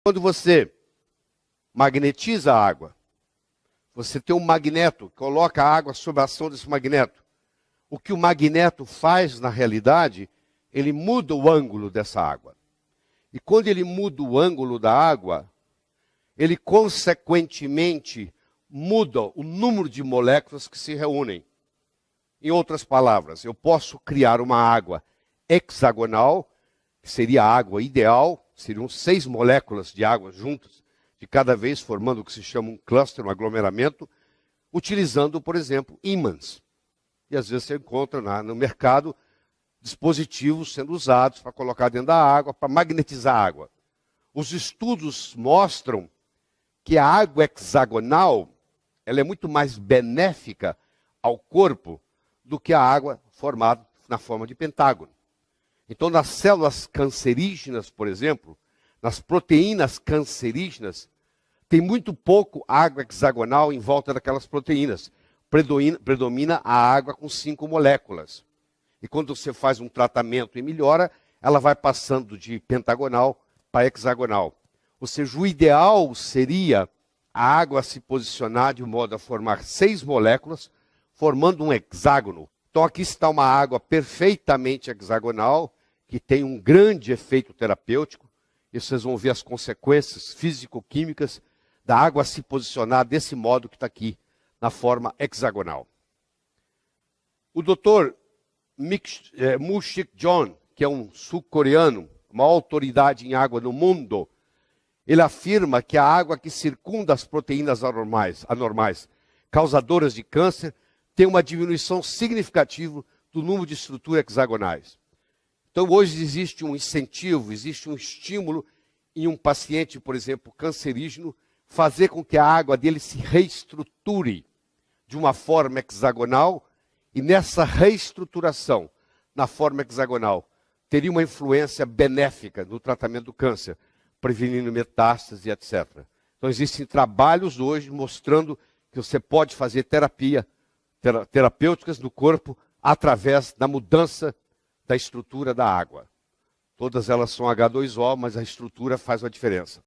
Quando você magnetiza a água, você tem um magneto, coloca a água sob a ação desse magneto. O que o magneto faz, na realidade, ele muda o ângulo dessa água. E quando ele muda o ângulo da água, ele consequentemente muda o número de moléculas que se reúnem. Em outras palavras, eu posso criar uma água hexagonal, que seria a água ideal, seriam 6 moléculas de água juntas, de cada vez formando o que se chama um cluster, um aglomeramento, utilizando, por exemplo, ímãs. E às vezes você encontra no mercado dispositivos sendo usados para colocar dentro da água, para magnetizar a água. Os estudos mostram que a água hexagonal ela é muito mais benéfica ao corpo do que a água formada na forma de pentágono. Então, nas células cancerígenas, por exemplo, nas proteínas cancerígenas, tem muito pouco água hexagonal em volta daquelas proteínas. Predomina a água com 5 moléculas. E quando você faz um tratamento e melhora, ela vai passando de pentagonal para hexagonal. Ou seja, o ideal seria a água se posicionar de modo a formar 6 moléculas, formando um hexágono. Então aqui está uma água perfeitamente hexagonal, que tem um grande efeito terapêutico. E vocês vão ver as consequências físico-químicas da água se posicionar desse modo que está aqui, na forma hexagonal. O Dr. Mu-Shik Jeon, que é um sul-coreano, uma autoridade em água no mundo, ele afirma que a água que circunda as proteínas anormais, causadoras de câncer, tem uma diminuição significativa do número de estruturas hexagonais. Então, hoje existe um incentivo, existe um estímulo em um paciente, por exemplo, cancerígeno, fazer com que a água dele se reestruture de uma forma hexagonal, e nessa reestruturação, na forma hexagonal, teria uma influência benéfica no tratamento do câncer, prevenindo metástase, etc. Então, existem trabalhos hoje mostrando que você pode fazer terapêuticas no corpo através da mudança da estrutura da água. Todas elas são H2O, mas a estrutura faz uma diferença.